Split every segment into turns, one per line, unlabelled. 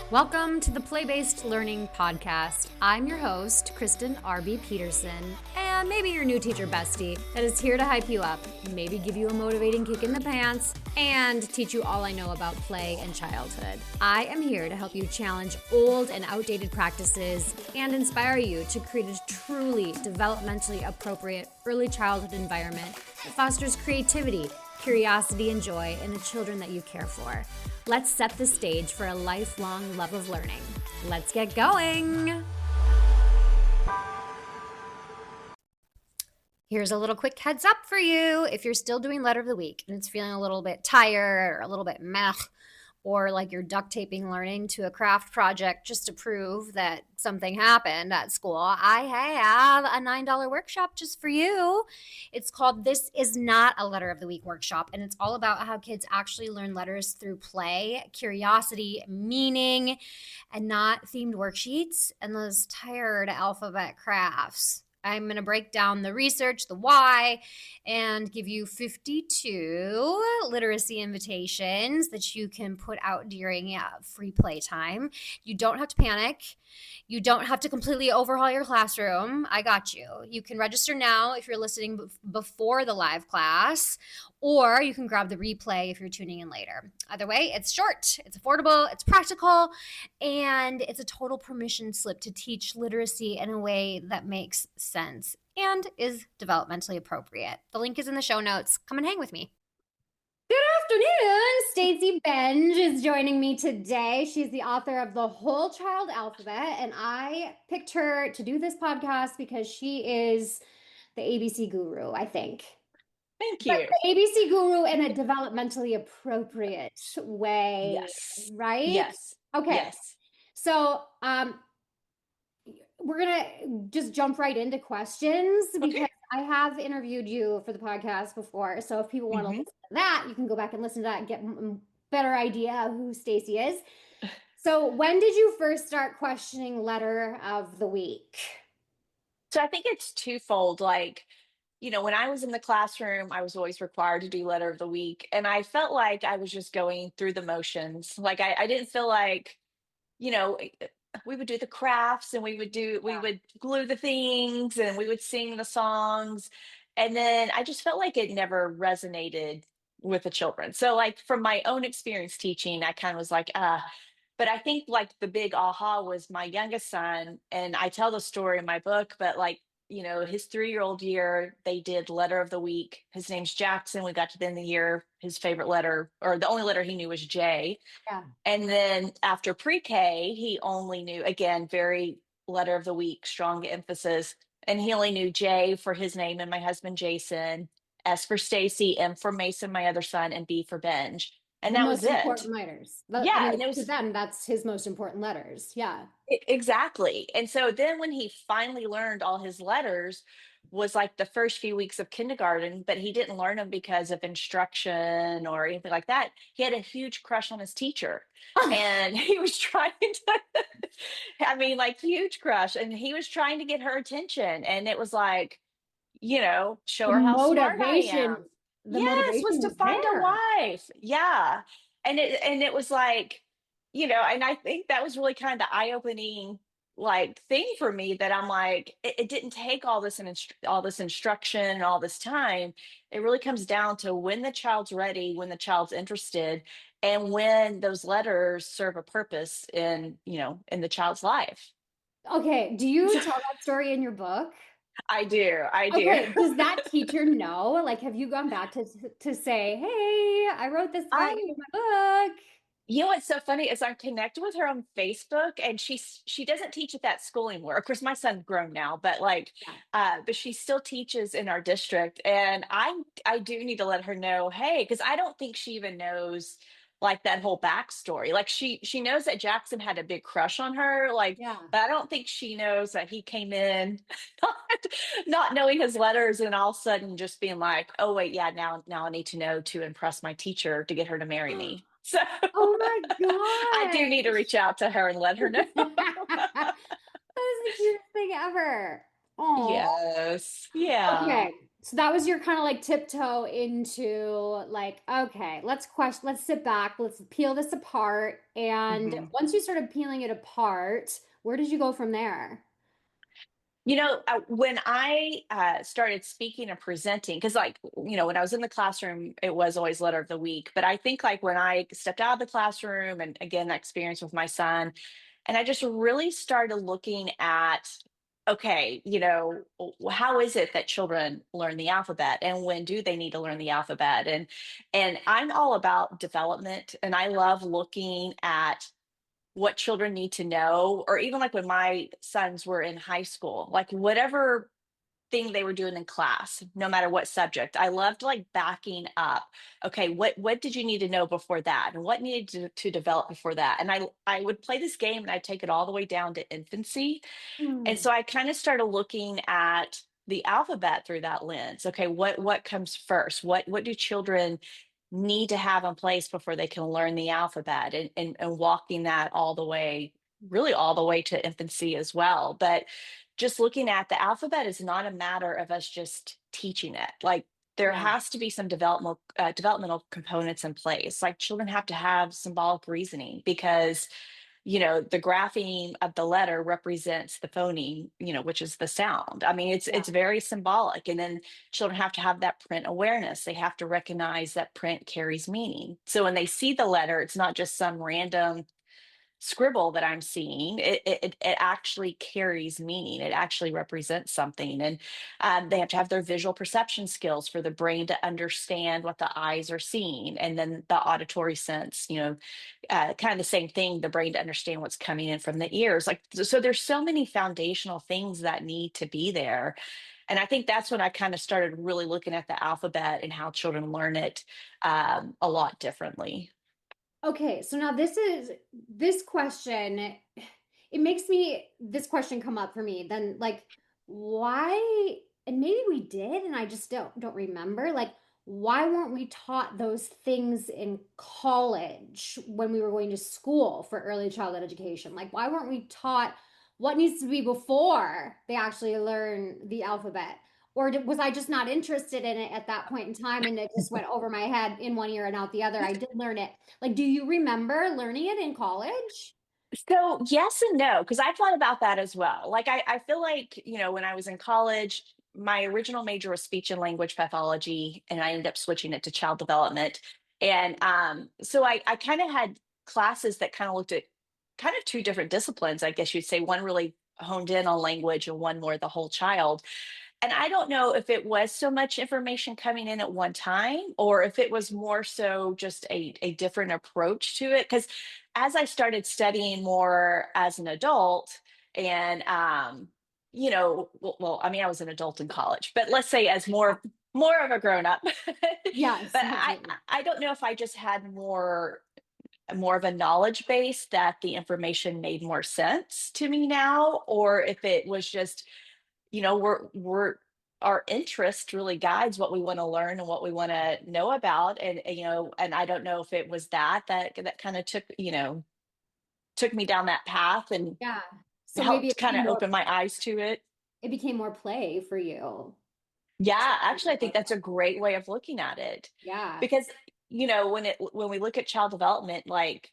Welcome to the Play-Based Learning Podcast. I'm your host, Kristen R.B. Peterson, and maybe your new teacher bestie that is here to hype you up, maybe give you a motivating kick in the pants, and teach you all I know about play and childhood. I am here to help you challenge old and outdated practices and inspire you to create a truly developmentally appropriate early childhood environment that fosters creativity, curiosity, and joy in the children that you care for. Let's set the stage for a lifelong love of learning. Let's get going. Here's a little quick heads up for you. If you're still doing letter of the week and it's feeling a little bit tired or a little bit meh, or like you're duct taping learning to a craft project just to prove that something happened at school, I have a $9 workshop just for you. It's called This Is Not a Letter of the Week workshop, and it's all about how kids actually learn letters through play, curiosity, meaning, and not themed worksheets and those tired alphabet crafts. I'm going to break down the research, the why, and give you 52 literacy invitations that you can put out during free playtime. You don't have to panic. You don't have to completely overhaul your classroom. I got you. You can register now if you're listening before the live class, or you can grab the replay if you're tuning in later. Either way, it's short, it's affordable, it's practical, and it's a total permission slip to teach literacy in a way that makes sense and is developmentally appropriate. The link is in the show notes. Come and hang with me. Good afternoon. Stacy Benge is joining me today. She's the author of The Whole Child Alphabet, and I picked her to do this podcast because she is the ABC guru, I think.
Thank
But
you.
the ABC guru in a developmentally appropriate way,
Yes.
right?
Yes.
Okay.
Yes.
So, we're gonna just jump right into questions because
Okay.
I have interviewed you for the podcast before. So if people want to listen to that, you can go back and listen to that and get a better idea of who Stacy is. So when did you first start questioning letter of the week?
So I think it's twofold. When I was in the classroom, I was always required to do letter of the week. And I felt like I was just going through the motions. Like I didn't feel like, you know, we would do the crafts and we would glue the things and we would sing the songs. And then I just felt like it never resonated with the children. So like from my own experience teaching, I kind of was like, but I think like the big aha was my youngest son, and I tell the story in my book, but like, his 3-year-old year, they did letter of the week. His name's Jackson. We got to the end of the year. His favorite letter, or the only letter he knew, was J.
Yeah.
And then after pre-K, he only knew, again, very letter of the week, strong emphasis. And he only knew J for his name and my husband, Jason, S for Stacy, M for Mason, my other son, and B for Benge. And
The
that was
most
it.
important letters. I
Yeah.
mean,
And it
to
was
them, that's his most important letters. Yeah.
exactly. And so then when he finally learned all his letters was like the first few weeks of kindergarten, but he didn't learn them because of instruction or anything like that. He had a huge crush on his teacher. And he was trying to, I mean, like huge crush. And he was trying to get her attention. And it was like, show
The
her how smart I
motivation,
am.
the
Yes, was
motivation
to
was
find a
there.
wife. Yeah. And it was like, and I think that was really kind of the eye-opening like thing for me, that I'm like, it didn't take all this and all this instruction and all this time. It really comes down to when the child's ready, when the child's interested, and when those letters serve a purpose in the child's life.
Okay, do you tell that story in your book?
I do. I do.
Okay, does that teacher know? Like, have you gone back to say, "Hey, I wrote this about you
I
in my book"?
You know what's so funny is I'm connected with her on Facebook, and she doesn't teach at that school anymore. Of course, my son's grown now, but like,
Yeah.
but she still teaches in our district, and I do need to let her know, hey, because I don't think she even knows like that whole backstory. Like she knows that Jackson had a big crush on her, like,
Yeah.
but I don't think she knows that he came in not, not knowing his letters and all of a sudden just being like, oh wait, yeah, now I need to know to impress my teacher to get her to marry me. So
Oh my
I do need to
gosh.
reach out to her and let her know.
That is the cutest thing ever. Oh.
Yes. Yeah.
Okay. So that was your kind of like tiptoe into like, okay, let's sit back, let's peel this apart. And
Mhm.
once you started peeling it apart, where did you go from there?
When I started speaking and presenting, because when I was in the classroom, it was always letter of the week. But I think like when I stepped out of the classroom, and again, that experience with my son, and I just really started looking at, okay, how is it that children learn the alphabet, and when do they need to learn the alphabet? And I'm all about development, and I love looking at what children need to know, or even like when my sons were in high school, like whatever thing they were doing in class, no matter what subject, I loved like backing up, okay, what did you need to know before that, and what needed to develop before that. And I would play this game, and I'd take it all the way down to infancy. And
Mm,
so I kind of started looking at the alphabet through that lens. Okay, what comes first? What do children need to have in place before they can learn the alphabet, and walking that all the way, really all the way to infancy as well. But just looking at the alphabet is not a matter of us just teaching it. Like there
yeah,
has to be some developmental components in place. Like children have to have symbolic reasoning, because the grapheme of the letter represents the phoneme, which is the sound. I mean, it's
yeah.
very symbolic. And then children have to have that print awareness. They have to recognize that print carries meaning. So when they see the letter, it's not just some random scribble that I'm seeing. It actually carries meaning. It actually represents something. And they have to have their visual perception skills for the brain to understand what the eyes are seeing. And then the auditory sense, kind of the same thing, the brain to understand what's coming in from the ears. Like, so there's so many foundational things that need to be there. And I think that's when I kind of started really looking at the alphabet and how children learn it a lot differently.
Okay, so now this question, it makes me this question come up for me. Then like why, and maybe we did and I just don't remember. Like why weren't we taught those things in college when we were going to school for early childhood education? Like why weren't we taught what needs to be before they actually learn the alphabet? Or was I just not interested in it at that point in time and it just went over my head in one ear and out the other? I did learn it. Like, do you remember learning it in college?
So yes and no, because I thought about that as well. Like I feel like, when I was in college, my original major was speech and language pathology, and I ended up switching it to child development. And so I kind of had classes that kind of looked at kind of two different disciplines, I guess you'd say. One really honed in on language, and one more the whole child. And I don't know if it was so much information coming in at one time, or if it was more so just a different approach to it. Because as I started studying more as an adult, and well, I mean, I was an adult in college, but let's say as more of a grown up. But
Yes, absolutely.
I don't know if I just had more of a knowledge base that the information made more sense to me now, or if it was just, we're our interest really guides what we want to learn and what we want to know about. And I don't know if it was that kind of took me down that path, and
Yeah. So maybe
helped kind of open my eyes to it.
it became more play for you.
Yeah, actually, I think that's a great way of looking at it.
Yeah.
Because when we look at child development, like,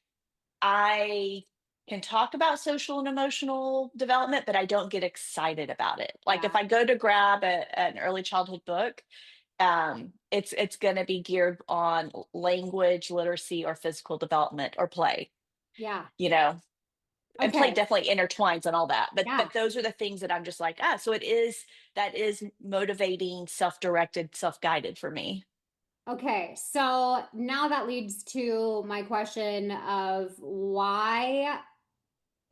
I can talk about social and emotional development, but I don't get excited about it. Like if
Yeah.
I go to grab an early childhood book, it's going to be geared on language, literacy, or physical development, or play.
Yeah.
You know, and play
Okay.
definitely intertwines and all that. But
Yeah.
those are the things that I'm just like, so that is motivating, self-directed, self-guided for me.
Okay. So now that leads to my question of why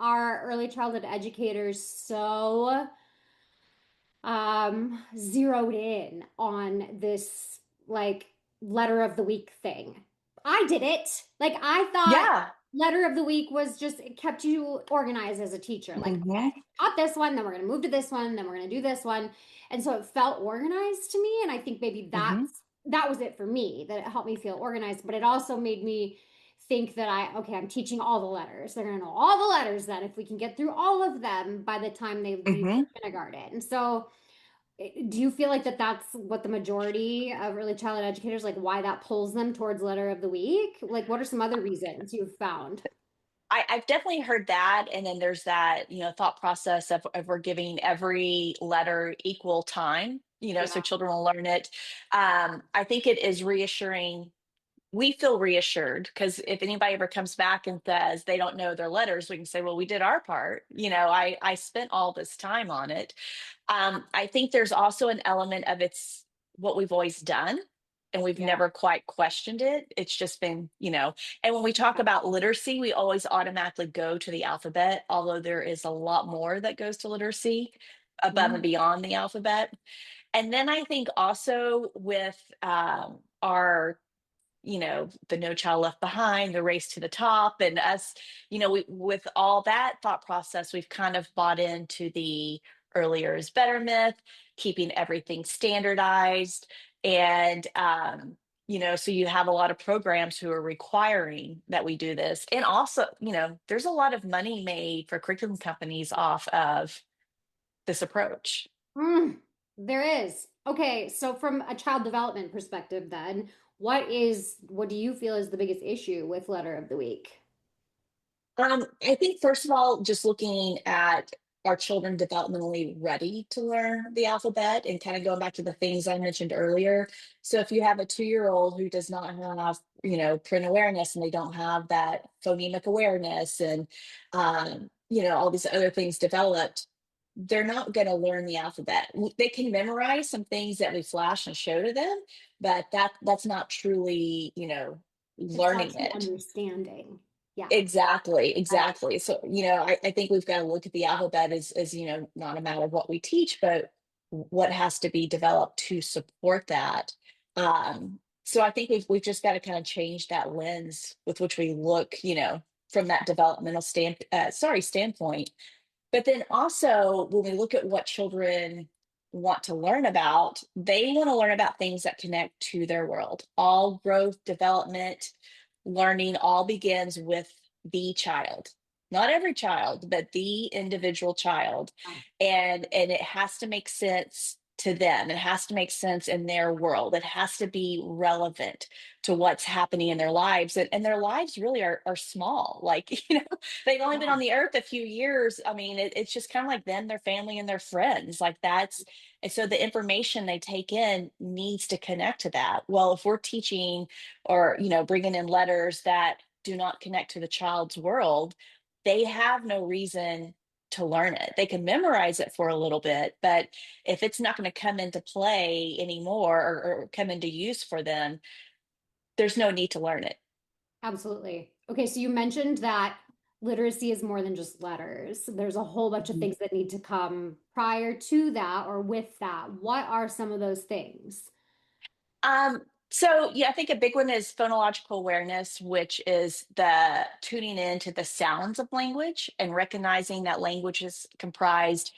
are early childhood educators so zeroed in on this like letter of the week thing. I did it. Like I thought
Yeah.
letter of the week was just it kept you organized as a teacher. Like, okay,
Hmm.
taught this one, then we're gonna move to this one, then we're gonna do this one. And so it felt organized to me. And I think maybe
Hmm.
that was it for me, that it helped me feel organized, but it also made me think that okay, I'm teaching all the letters. They're gonna know all the letters then if we can get through all of them by the time they leave
Hmm.
kindergarten. So Do you feel like that's what the majority of early childhood educators, like why that pulls them towards letter of the week? Like, what are some other reasons you've found?
I've definitely heard that. And then there's that, thought process of we're giving every letter equal time, so
Yeah.
children will learn it. I think it is reassuring. We feel reassured because if anybody ever comes back and says they don't know their letters, we can say, well, we did our part. I spent all this time on it. I think there's also an element of it's what we've always done and we've
Yeah.
never quite questioned it. It's just been, and when we talk about literacy, we always automatically go to the alphabet, although there is a lot more that goes to literacy above and
Mhm.
beyond the alphabet. And then I think also with our the No Child Left Behind, the Race to the Top, and us, with all that thought process, we've kind of bought into the earlier is better myth, keeping everything standardized. And, so you have a lot of programs who are requiring that we do this. And also, there's a lot of money made for curriculum companies off of this approach.
Mm, there is. Okay, so from a child development perspective, then, what do you feel is the biggest issue with letter of the week?
I think first of all, just looking at our children developmentally ready to learn the alphabet and kind of going back to the things I mentioned earlier. So if you have a 2-year old who does not have, print awareness and they don't have that phonemic awareness and all these other things developed, they're not going to learn the alphabet. They can memorize some things that we flash and show to them, but that's not truly,
It's not
learning
true
it.
understanding. Yeah.
Exactly,
Right.
exactly. So, I think we've got to look at the alphabet as, not a matter of what we teach, but what has to be developed to support that. So I think we've just got to kind of change that lens with which we look, from that developmental standpoint. But then also, when we look at what children want to learn about, they want to learn about things that connect to their world. All growth, development, learning all begins with the child. Not every child, but the individual child.
Yeah.
And it has to make sense to them. It has to make sense in their world. It has to be relevant to what's happening in their lives. And their lives really are small. Like, they've only been on
Yeah.
the earth a few years. I mean, it's just kind of like them, their family, and their friends. Like that's, and so the information they take in needs to connect to that. Well, if we're teaching or, bringing in letters that do not connect to the child's world, they have no reason to learn it. They can memorize it for a little bit, but if it's not going to come into play anymore or come into use for them, there's no need to learn it.
Absolutely. Okay, so you mentioned that literacy is more than just letters. There's a whole bunch of
Mhm.
things that need to come prior to that or with that. What are some of those things?
So yeah, I think a big one is phonological awareness, which is the tuning in to the sounds of language and recognizing that language is comprised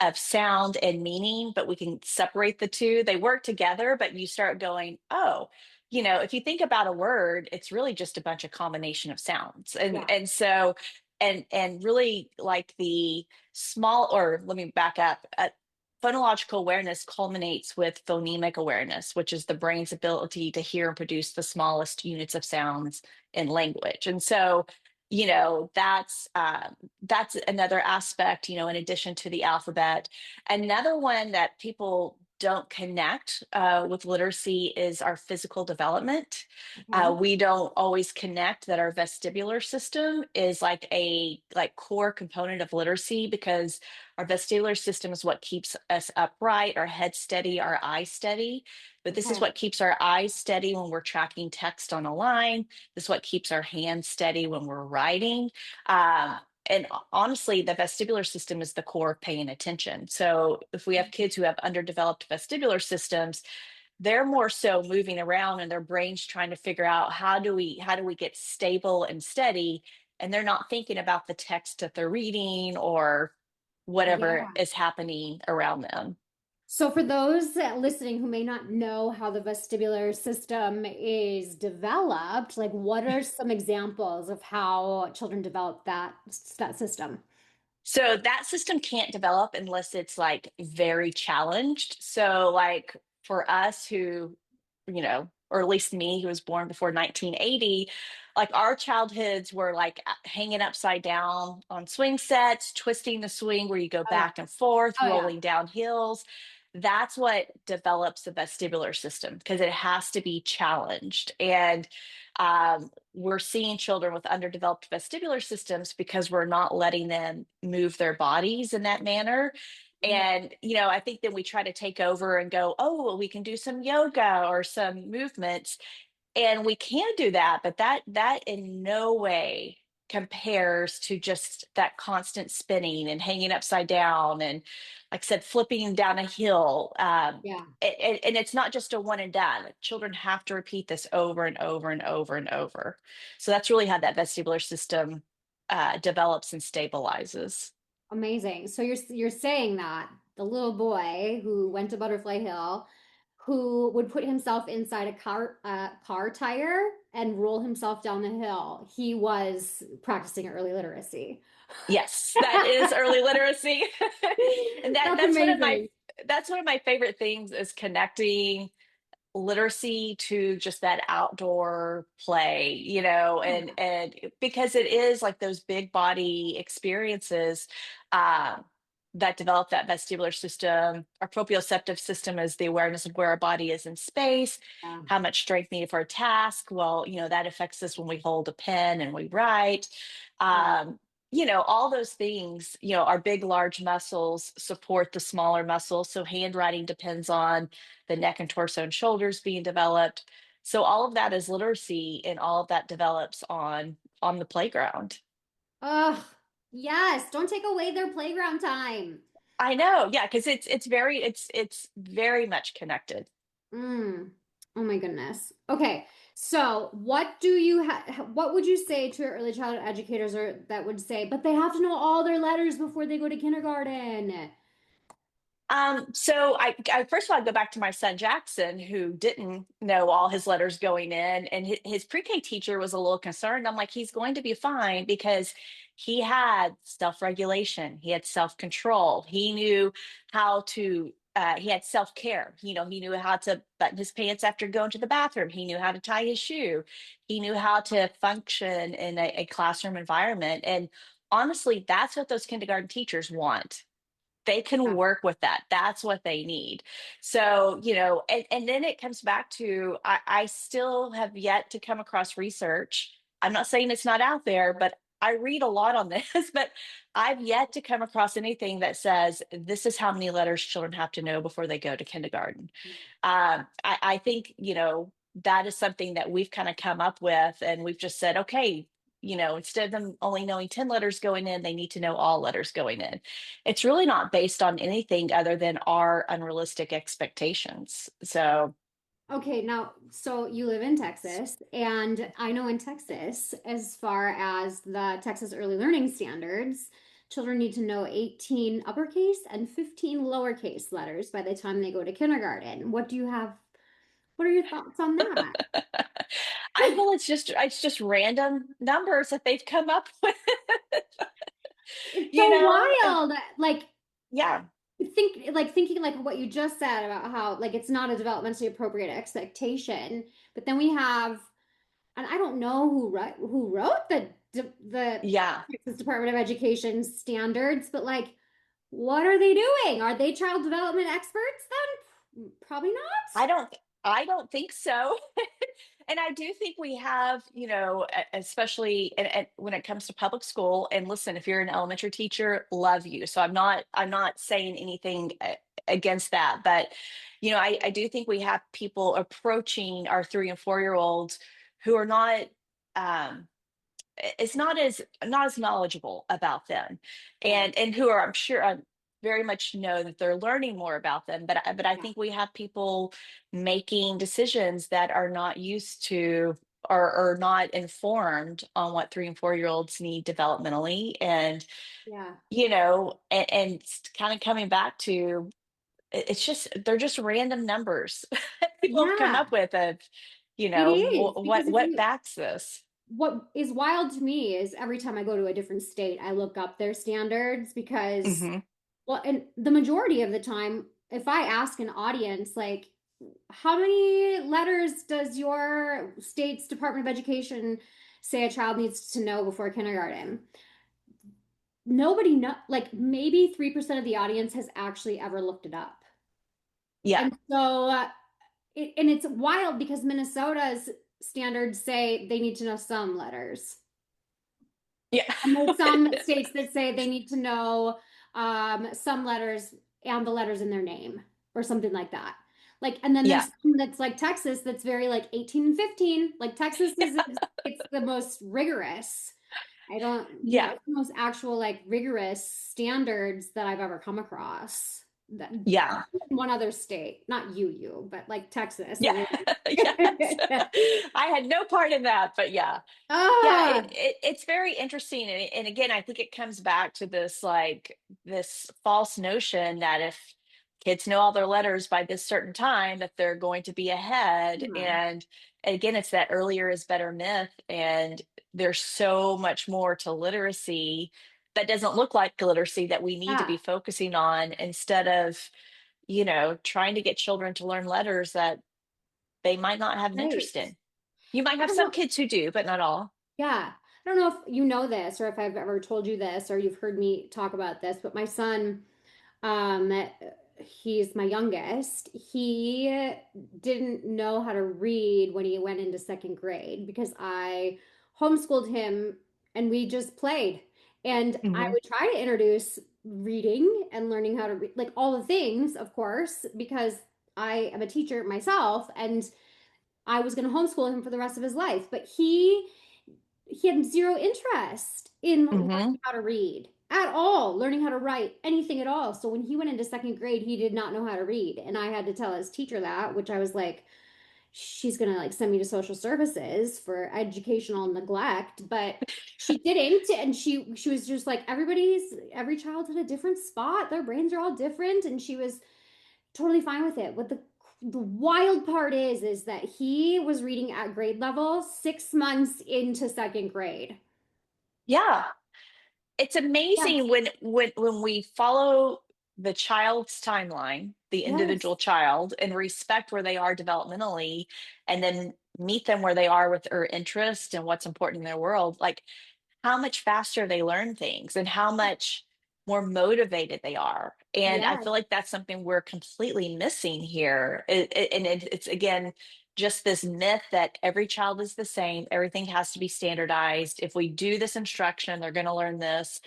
of sound and meaning, but we can separate the two. They work together, but you start going, oh, if you think about a word, it's really just a bunch of combination of sounds. And
Yeah.
and so and really like the small, or let me back up. Phonological awareness culminates with phonemic awareness, which is the brain's ability to hear and produce the smallest units of sounds in language. And so, that's another aspect. In addition to the alphabet, another one that people don't connect with literacy is our physical development.
Okay.
We don't always connect that our vestibular system is like core component of literacy because our vestibular system is what keeps us upright, our head steady, our eyes steady. But this is
Okay.
what keeps our eyes steady when we're tracking text on a line. This is what keeps our hands steady when we're writing. And honestly, the vestibular system is the core of paying attention. So if we have kids who have underdeveloped vestibular systems, they're more so moving around and their brains trying to figure out how do we get stable and steady, and they're not thinking about the text that they're reading or whatever
Yeah.
is happening around them.
So for those listening who may not know how the vestibular system is developed, like what are some examples of how children develop that system?
So that system can't develop unless it's like very challenged. So like for us who, or at least me who was born before 1980, like our childhoods were like hanging upside down on swing sets, twisting the swing where you go
Oh yeah.
back and forth,
Oh yeah.
rolling down hills. That's what develops the vestibular system because it has to be challenged. And we're seeing children with underdeveloped vestibular systems because we're not letting them move their bodies in that manner.
Mhm.
And, I think then we try to take over and go, oh, well, we can do some yoga or some movements. And we can do that, but that in no way compares to just that constant spinning and hanging upside down and, like I said, flipping down a hill.
Yeah.
And it's not just a one and done. Children have to repeat this over and over and over and over. So that's really how that vestibular system develops and stabilizes.
Amazing. So you're saying that the little boy who went to Butterfly Hill, who would put himself inside a car tire and roll himself down the hill, he was practicing early literacy.
Yes, that is early literacy. And
That's
that's one of
amazing.
my favorite things is connecting literacy to just that outdoor play,
Oh,
and because it is like those big body experiences um, that develop that vestibular system. Our proprioceptive system is the awareness of where our body is in space,
yeah.
how much strength needed for a task. Well, that affects us when we hold a pen and we write.
Yeah.
Um, all those things, our big, large muscles support the smaller muscles. So handwriting depends on the neck and torso and shoulders being developed. So all of that is literacy, and all of that develops on the playground.
Ugh. Yes. Don't take away their playground time.
I know, yeah, because it's very much connected.
Mm. Oh my goodness. Okay. So, what do you what would you say to early childhood educators or that would say, but they have to know all their letters before they go to kindergarten?
So I first of all, I go back to my son Jackson, who didn't know all his letters going in, and his pre-K teacher was a little concerned. I'm like, he's going to be fine because he had self-regulation, he had self-control, he knew how to. He had self-care. He knew how to button his pants after going to the bathroom. He knew how to tie his shoe. He knew how to function in a classroom environment. And honestly, that's what those kindergarten teachers want. They can
Yeah.
work with that. That's what they need. So, and then it comes back to I still have yet to come across research. I'm not saying it's not out there, but I read a lot on this, but I've yet to come across anything that says this is how many letters children have to know before they go to kindergarten. I think, that is something that we've kind of come up with, and we've just said, okay, instead of them only knowing 10 letters going in, they need to know all letters going in. It's really not based on anything other than our unrealistic expectations. So,
Okay, now, so you live in Texas, and I know in Texas, as far as the Texas early learning standards, children need to know 18 uppercase and 15 lowercase letters by the time they go to kindergarten. What are your thoughts on that?
I feel it's just random numbers that they've come up with,
It's
you
so
know?
wild.
Yeah.
Thinking like what you just said about how like it's not a developmentally appropriate expectation, but then we have, and I don't know who wrote the
Yeah.
Texas Department of Education standards, but like, what are they doing? Are they child development experts then? Probably
I
not.
don't I don't think so. And I do think we have, especially and when it comes to public school. And listen, if you're an elementary teacher, love you. So I'm not saying anything against that. But I do think we have people approaching our 3 and 4 year olds who are not um, it's not as knowledgeable about them,
Yeah,
and who are, I'm sure, very much know that they're learning more about them, but I
yeah,
think we have people making decisions that are not used to, or not informed on what 3 and 4 year olds need developmentally. And
yeah,
and kind of coming back to it's just they're just random numbers people have come
yeah.
up with of
It is because
what backs this.
what is wild to me is every time I go to a different state, I look up their standards because,
Hmm.
well, and the majority of the time, if I ask an audience, like, how many letters does your state's Department of Education say a child needs to know before kindergarten? Nobody know, like maybe 3% of the audience has actually ever looked it up.
Yeah.
And so, and it's wild because Minnesota's standards say they need to know some letters.
Yeah.
And there's some states that say they need to know some letters and the letters in their name or something like that. Like, and then
Yeah.
there's some that's like Texas that's very like 18 and 15. Like Texas is it's the most rigorous. I don't,
Yeah.
it's the most actual like rigorous standards that I've ever come across. That
Yeah.
one other state, not but like Texas.
Yeah. Yes. I had no part in that, but yeah. Yeah,
Ah,
it's very interesting. And again, I think it comes back to this like this false notion that if kids know all their letters by this certain time, that they're going to be ahead.
yeah,
And again, it's that earlier is better myth. And there's so much more to literacy that doesn't look like literacy that we need to be
yeah,
focusing on instead of, trying to get children to learn letters that they might not have an
right.
interest in. You might
I
have
don't
some
know.
kids who do, but not all.
Yeah. I don't know if you know this or if I've ever told you this or you've heard me talk about this, but my son, um, he's my youngest. He didn't know how to read when he went into second grade because I homeschooled him and we just played. And I
Hmm.
would try to introduce reading and learning how to read, like all the things, of course, because I am a teacher myself and I was going to homeschool him for the rest of his life. But he had zero interest in
Hmm.
learning how to read at all, learning how to write, anything at all. So when he went into second grade, he did not know how to read. And I had to tell his teacher that, which I was like, she's gonna like send me to social services for educational neglect, but she didn't. And she was just like, every child's at a different spot. Their brains are all different. And she was totally fine with it. What the wild part is that he was reading at grade level 6 months into second grade.
Yeah. It's amazing
Yes.
when we follow the child's timeline, the individual
Yes.
child, and respect where they are developmentally, and then meet them where they are with their interest and what's important in their world. Like how much faster they learn things and how much more motivated they are. And I
Yes.
feel like that's something we're completely missing here. It's again just this myth that every child is the same, everything has to be standardized. If we do this instruction, they're going to learn this.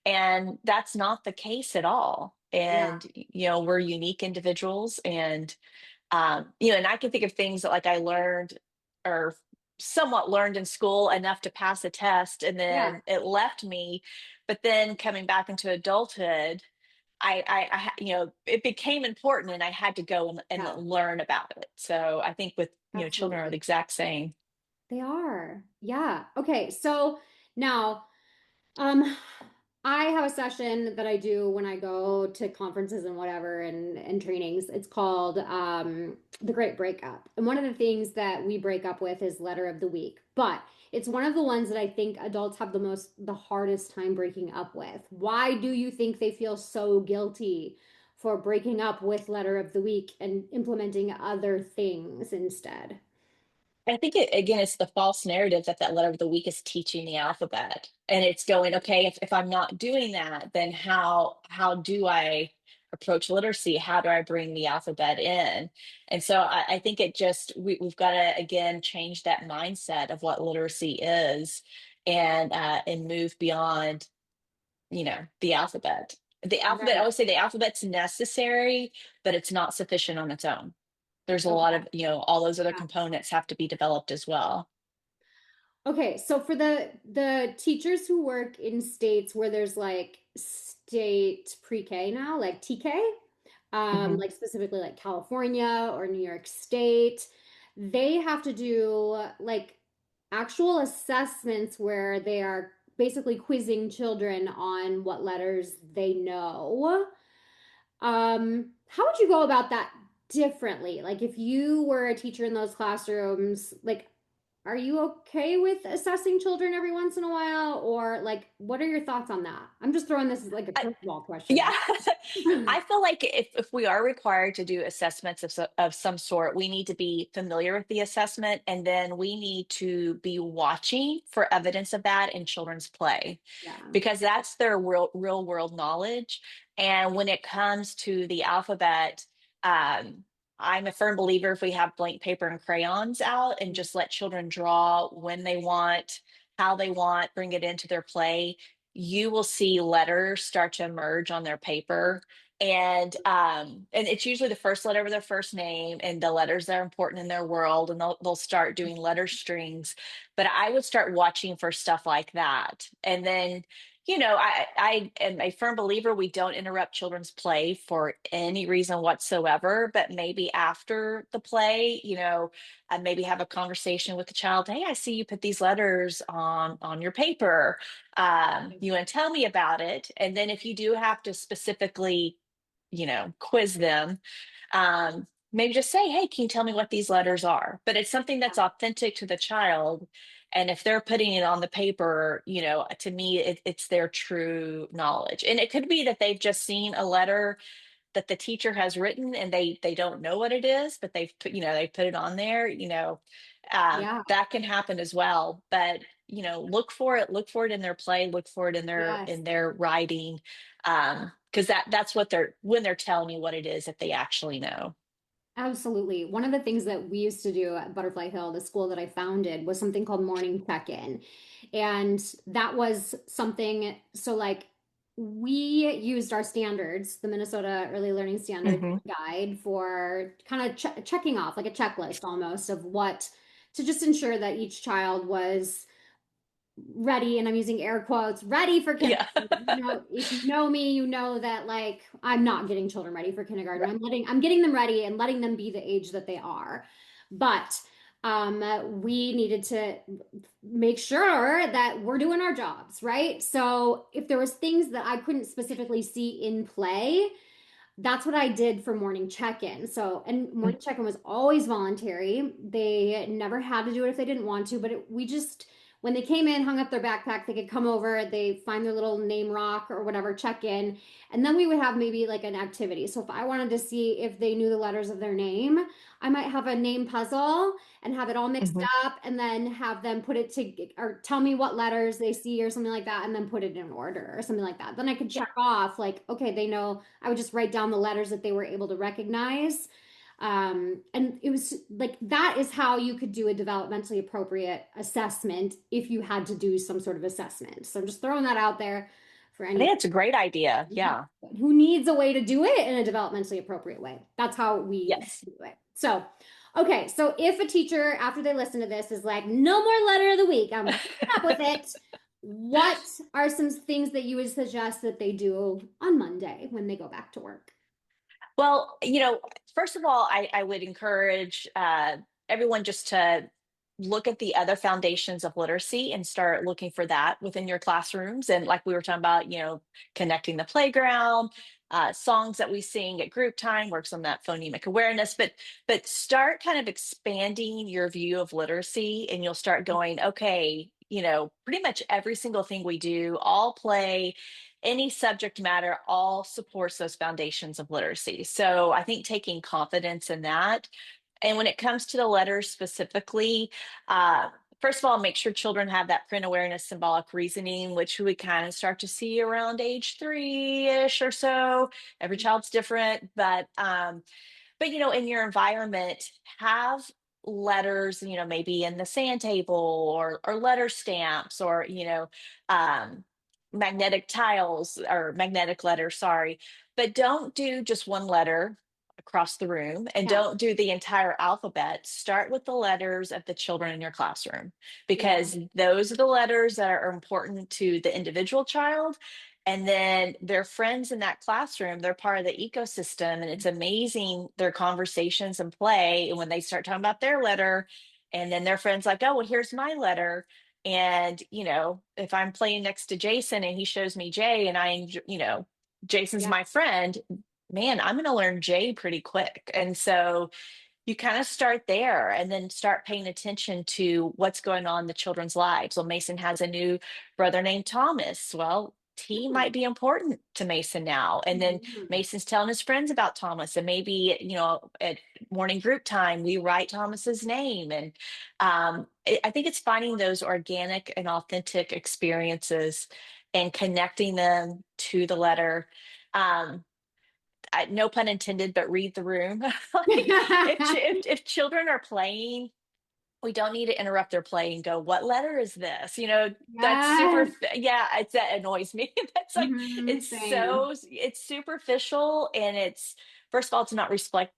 And that's not the case at all.
Yeah.
And, we're unique individuals. And I can think of things that like I learned or somewhat learned in school enough to pass a test and
Yeah.
then it left me. But then coming back into adulthood, it became important and I had to go and
Yeah.
learn about it. So I think with, children are the
Absolutely.
exact same.
They are. Yeah. Okay. So now, um, I have a session that I do when I go to conferences and whatever and trainings. It's called The Great Breakup. And one of the things that we break up with is letter of the week. But it's one of the ones that I think adults have the hardest time breaking up with. Why do you think they feel so guilty for breaking up with letter of the week and implementing other things instead?
I think again, it's the false narrative that that letter of the week is teaching the alphabet, and it's going, okay, if I'm not doing that, then how do I approach literacy? How do I bring the alphabet in? And so I think we've got to again change that mindset of what literacy is, and move beyond the alphabet. The alphabet, I
Right.
always say the alphabet's necessary, but it's not sufficient on its own. There's a lot
Okay.
of, all those other
Yeah.
components have to be developed as well.
Okay, so for the teachers who work in states where there's like state pre-K now, like TK,
Hmm.
like specifically like California or New York State, they have to do like actual assessments where they are basically quizzing children on what letters they know. How would you go about that differently? Like if you were a teacher in those classrooms, like
Are you okay with assessing children every once in a while? Or like, what are your thoughts on that? I'm just throwing this as like a curveball
Yeah,
question.
I feel like if we are required to do assessments of some sort, we need to be familiar with the assessment, and then we need to be watching for evidence of that in children's play,
Yeah.
because that's their real world knowledge. And when it comes to the alphabet, um, I'm a firm believer if we have blank paper and crayons out and just let children draw when they want, how they want, bring it into their play, you will see letters start to emerge on their paper. And it's usually the first letter of their first name and the letters that are important in their world, and they'll start doing letter strings. But I would start watching for stuff like that. And then, I am a firm believer we don't interrupt children's play for any reason whatsoever, but maybe after the play, and maybe have a conversation with the child. Hey, I see you put these letters on your paper. You want to tell me about it? And then if you do have to specifically, quiz them, maybe just say, hey, can you tell me what these letters are? But it's something that's authentic to the child. And if they're putting it on the paper, to me, it's their true knowledge. And it could be that they've just seen a letter that the teacher has written and they don't know what it is, but they put it on there.
Yeah.
That can happen as well. But look for it in their play, look for it in their
Yes.
in their writing, because that's what they're when they're telling you what it is that they actually know.
Absolutely. One of the things that we used to do at Butterfly Hill, the school that I founded, was something called morning check-in. And that was something, so like we used our standards, the Minnesota Early Learning Standards
Hmm.
guide for kind of checking off, like a checklist almost of what to just ensure that each child was ready, and I'm using air quotes, ready for kindergarten.
Yeah.
If you know me, you know that like I'm not getting children ready for kindergarten.
Right.
I'm getting them ready and letting them be the age that they are. But we needed to make sure that we're doing our jobs, right? So if there was things that I couldn't specifically see in play, that's what I did for morning check-in. So, and morning check-in was always voluntary. They never had to do it if they didn't want to, but we just, when they came in, hung up their backpack, they could come over, they find their little name rock or whatever, check in, and then we would have maybe like an activity. So if I wanted to see if they knew the letters of their name, I might have a name puzzle and have it all mixed
Hmm.
up and then have them put it to or tell me what letters they see or something like that and then put it in order or something like that. Then I could
Yeah.
check off like, okay, they know. I would just write down the letters that they were able to recognize. And it was like that is how you could do a developmentally appropriate assessment if you had to do some sort of assessment. So I'm just throwing that out there for
I think
any
that's a great idea. Yeah.
who needs a way to do it in a developmentally appropriate way. That's how we
Yes.
do it. So, okay, so if a teacher after they listen to this is like, no more letter of the week, I'm putting up with it. What are some things that you would suggest that they do on Monday when they go back to work?
Well, first of all, I would encourage everyone just to look at the other foundations of literacy and start looking for that within your classrooms. And like we were talking about, connecting the playground, songs that we sing at group time, works on that phonemic awareness. But start kind of expanding your view of literacy, and you'll start going, okay, pretty much every single thing we do, all play, any subject matter, all supports those foundations of literacy. So I think taking confidence in that. And when it comes to the letters specifically, uh, first of all, make sure children have that print awareness, symbolic reasoning, which we kind of start to see around age 3-ish or so. Every child's different, but in your environment, have letters, maybe in the sand table, or letter stamps, or um magnetic tiles or magnetic letters, sorry. But don't do just one letter across the room, and
Yeah,
don't do the entire alphabet. Start with the letters of the children in your classroom,
yeah,
because those are the letters that are important to the individual child. And then their friends in that classroom, they're part of the ecosystem. And it's amazing their conversations and play. And when they start talking about their letter, and then their friends like, oh, well, here's my letter. And, if I'm playing next to Jason and he shows me Jay, and Jason's
yeah,
my friend, man, I'm going to learn Jay pretty quick. And so, you kind of start there and then start paying attention to what's going on in the children's lives. Well, Mason has a new brother named Thomas. Well, he might be important to Mason now. And then
Mhm.
Mason's telling his friends about Thomas. And maybe, at morning group time, we write Thomas's name. And I think it's finding those organic and authentic experiences and connecting them to the letter. Um, no pun intended, but read the room. Like if children are playing, we don't need to interrupt their play and go, "What letter is this?" That's
Yes.
yeah, that annoys me. That's like
Same.
it's superficial, and it's, first of all, it's not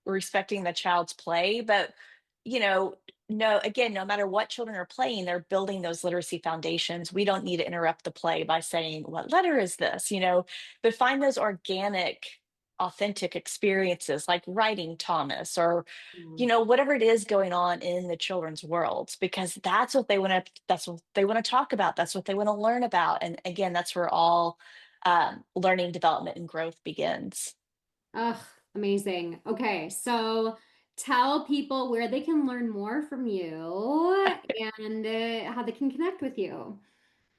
respecting the child's play, but you know, no, again, no matter what children are playing, they're building those literacy foundations. We don't need to interrupt the play by saying, "What letter is this?" But find those organic, authentic experiences like writing Thomas, or whatever it is going on in the children's worlds, because that's what they want to talk about, that's what they want to learn about. And again, that's where all learning, development, and growth begins.
Ugh, amazing. Okay, so tell people where they can learn more from you and how they can connect with you.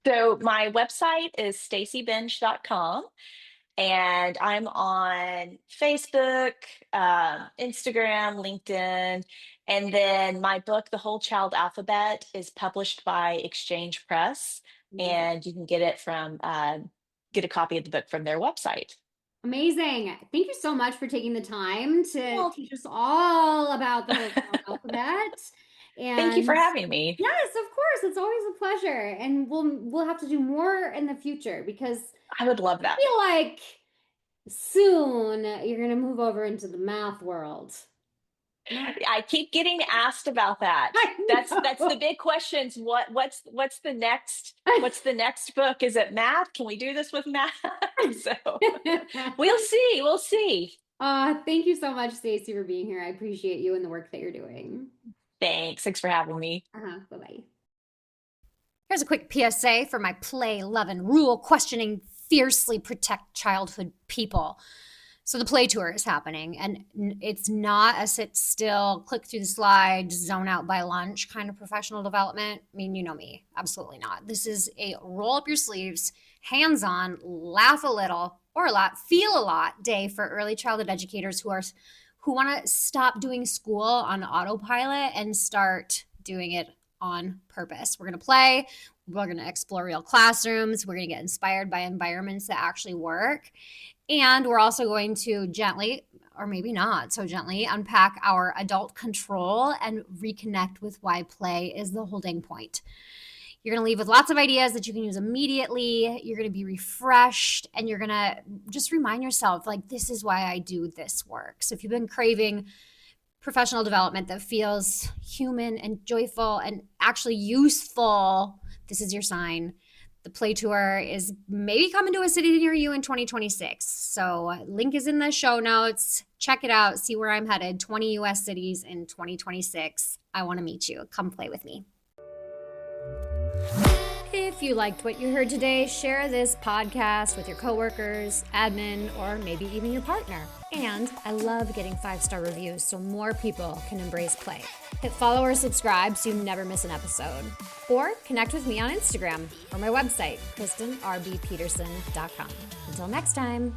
So my website is stacybenge.com, and I'm on Facebook, Instagram, LinkedIn. And then my book, The Whole Child Alphabet, is published by Exchange Press,
Amazing.
and you can get a copy of the book from their website.
Amazing. Thank you so much for taking the time to
Well,
teach us all about the whole child alphabet.
thank you for
And
having me.
yes, of course, it's always a pleasure. And we'll have to do more in the future because
I would love
I
that.
feel like soon you're gonna move over into the math world. No,
I keep getting asked about that.
I
That's the
know.
big questions. What's the next book? Is it math? Can we do this with math? So we'll see. We'll see.
Thank you so much, Stacey, for being here. I appreciate you and the work that you're doing.
Thanks for having me.
Bye-bye.
Here's a quick PSA for my play loving, rule questioning, fiercely protect childhood people. So the play tour is happening, and it's not a sit still, click through the slides, zone out by lunch kind of professional development. I mean, you know me, absolutely not. This is a roll up your sleeves, hands on, laugh a little or a lot, feel a lot day for early childhood educators who want to stop doing school on autopilot and start doing it on purpose. We're going to play, we're going to explore real classrooms, we're going to get inspired by environments that actually work. And we're also going to gently, or maybe not so gently, unpack our adult control and reconnect with why play is the holding point. You're going to leave with lots of ideas that you can use immediately. You're going to be refreshed, and you're going to just remind yourself, like, this is why I do this work. So if you've been craving professional development that feels human and joyful and actually useful, this is your sign. The play tour is maybe coming to a city near you in 2026. So link is in the show notes. Check it out. See where I'm headed. 20 US cities in 2026. I want to meet you. Come play with me. If you liked what you heard today, share this podcast with your coworkers, admin, or maybe even your partner. And I love getting 5-star reviews so more people can embrace play. Hit follow or subscribe so you never miss an episode. Or connect with me on Instagram or my website, KristenRBPeterson.com. Until next time.